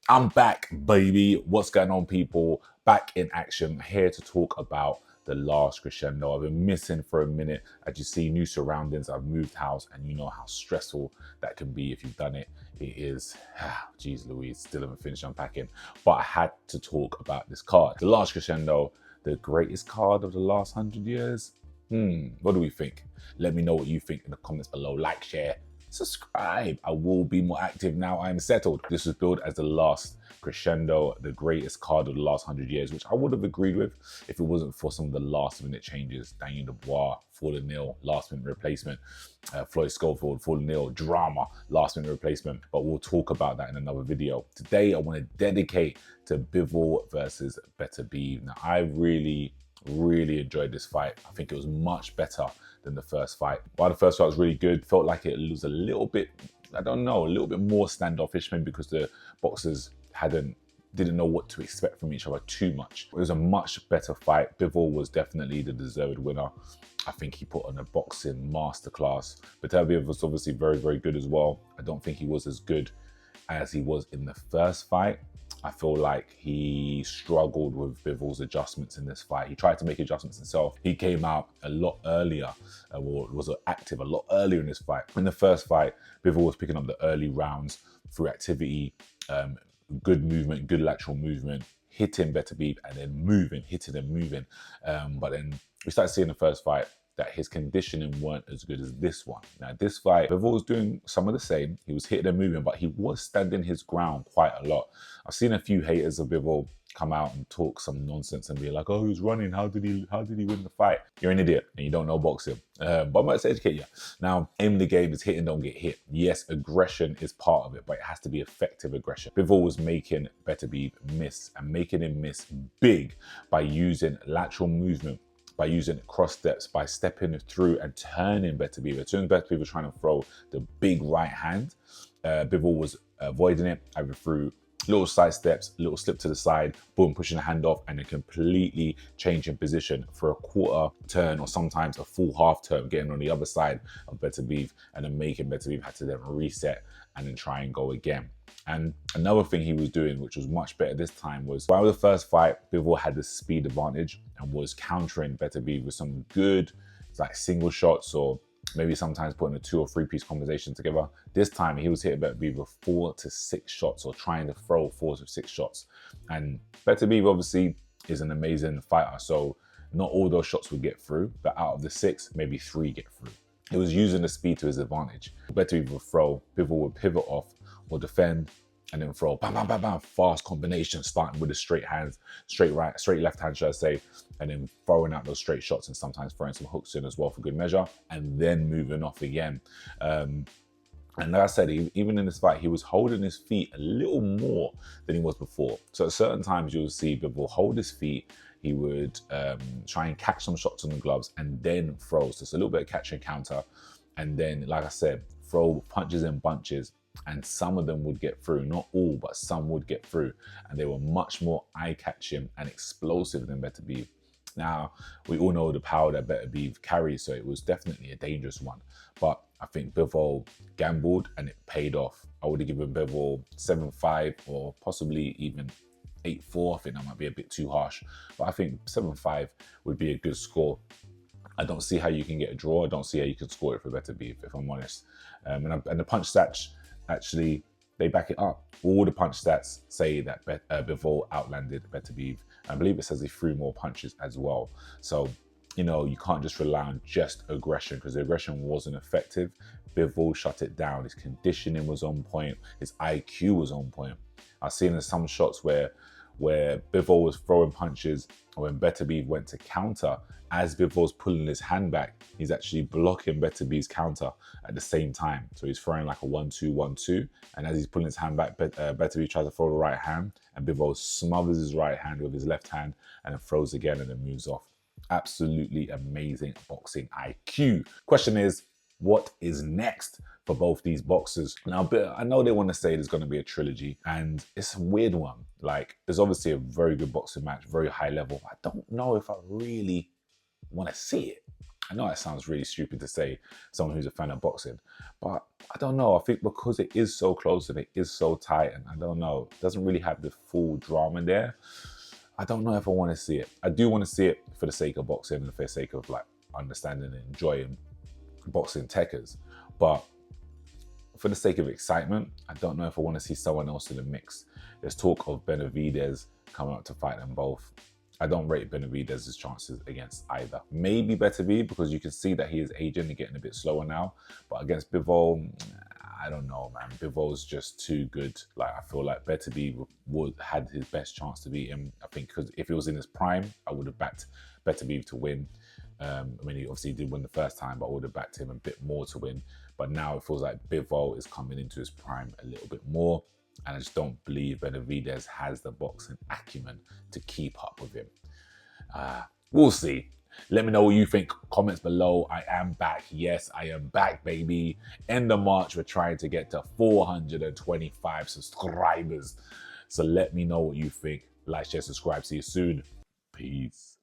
I'm back, baby. What's going on, people? Back in action, here to talk about the last crescendo. I've been missing for a minute. As you see, new surroundings. I've moved house, and you know how stressful that can be if you've done it. It is, geez Louise, still haven't finished unpacking. But I had to talk about this card. The last crescendo, the greatest card of the last 100 years. What do we think? Let me know what you think in the comments below. Like, share, subscribe. I will be more active now I'm settled. This was billed as the last crescendo, the greatest card of the last 100 years, which I would have agreed with if it wasn't for some of the last minute changes. Daniel Dubois, 4-0, last minute replacement. Floyd Schofield, 4-0, drama, last minute replacement. But we'll talk about that in another video. Today, I want to dedicate to Bivol versus Better Beef. Now, I really enjoyed this fight. I think it was much better than the first fight. While the first fight was really good, felt like it was a little bit, I don't know, a little bit more standoffish, maybe because the boxers didn't know what to expect from each other too much. It was a much better fight. Bivol was definitely the deserved winner. I think he put on a boxing masterclass. Beterbiev was obviously very good as well. I don't think he was as good as he was in the first fight. I feel like he struggled with Bivol's adjustments in this fight. He tried to make adjustments himself. He came out a lot earlier, or was active a lot earlier in this fight. In the first fight, Bivol was picking up the early rounds through activity, good movement, good lateral movement, hitting Beterbiev and then moving, hitting and moving. But then we started seeing the first fight that his conditioning weren't as good as this one. Now, this fight, Bivol was doing some of the same. He was hitting and moving, but he was standing his ground quite a lot. I've seen a few haters of Bivol come out and talk some nonsense and be like, oh, he was running, how did he win the fight? You're an idiot and you don't know boxing. But I'm about to educate you. Now, aim of the game is hit and don't get hit. Yes, aggression is part of it, but it has to be effective aggression. Bivol was making Beterbiev miss and making him miss big by using lateral movement, by using cross steps, by stepping through and turning Beterbiev. As soon as Beterbiev was trying to throw the big right hand, Bivol was avoiding it, either through little side steps, little slip to the side, boom, pushing the hand off, and then completely changing position for a quarter turn or sometimes a full half turn, getting on the other side of Beterbiev and then making Beterbiev have to then reset and then try and go again. And another thing he was doing, which was much better this time, was while the first fight, Bivol had the speed advantage and was countering Beterbiev with some good like single shots or maybe sometimes putting a 2 or 3 piece combination together. This time he was hitting Beterbiev with 4 to 6 shots or trying to throw 4 to 6 shots. And Beterbiev obviously is an amazing fighter, so not all those shots would get through, but out of the 6, maybe 3 get through. He was using the speed to his advantage. Beterbiev would throw, Bivol would pivot off or defend, and then throw, bam, bam, bam, bam, fast combination, starting with the straight hands, straight right, straight left hand, should I say, and then throwing out those straight shots and sometimes throwing some hooks in as well for good measure, and then moving off again. And like I said, even in this fight, he was holding his feet a little more than he was before. So at certain times you'll see Bivol hold his feet, he would try and catch some shots on the gloves and then throw. So it's a little bit of catch and counter. And then, like I said, throw punches in bunches. And some of them would get through, not all, but some would get through. And they were much more eye-catching and explosive than Beterbiev. Now, we all know the power that Beterbiev carries, so it was definitely a dangerous one. But I think Bivol gambled and it paid off. I would have given Bivol 7-5 or possibly even 8-4. I think that might be a bit too harsh. But I think 7-5 would be a good score. I don't see how you can get a draw. I don't see how you can score it for Beterbiev, if I'm honest. And the punch stats, actually, they back it up. All the punch stats say that Bivol outlanded Beterbiev. I believe it says he threw more punches as well. So, you know, you can't just rely on just aggression because the aggression wasn't effective. Bivol shut it down. His conditioning was on point. His IQ was on point. I've seen some shots where Bivol was throwing punches, and when Beterbiev went to counter, as Bivol's pulling his hand back, he's actually blocking Beterbiev's counter at the same time. So he's throwing like a 1-2, 1-2, and as he's pulling his hand back, Beterbiev tries to throw the right hand, and Bivol smothers his right hand with his left hand, and then throws again, and then moves off. Absolutely amazing boxing IQ. Question is, what is next for both these boxers? Now, I know they want to say there's going to be a trilogy, and it's a weird one. Like, there's obviously a very good boxing match, very high level. I don't know if I really want to see it. I know that sounds really stupid to say, someone who's a fan of boxing, but I don't know. I think because it is so close and it is so tight, and I don't know, it doesn't really have the full drama there. I don't know if I want to see it. I do want to see it for the sake of boxing and for the sake of like understanding and enjoying boxing techers, but for the sake of excitement, I don't know if I want to see someone else in the mix. There's talk of Benavidez coming up to fight them both. I don't rate Benavidez's chances against either. Maybe Beterbiev, because you can see that he is aging and getting a bit slower now. But against Bivol, I don't know, man. Bivol's just too good. Like, I feel like Beterbiev would had his best chance to beat him. I think because if it was in his prime, I would have backed Beterbiev to win. I mean, he obviously did win the first time, but I would have backed him a bit more to win. But now it feels like Bivol is coming into his prime a little bit more. And I just don't believe Benavidez has the boxing acumen to keep up with him. We'll see. Let me know what you think. Comments below. I am back. Yes, I am back, baby. End of March, we're trying to get to 425 subscribers. So let me know what you think. Like, share, subscribe. See you soon. Peace.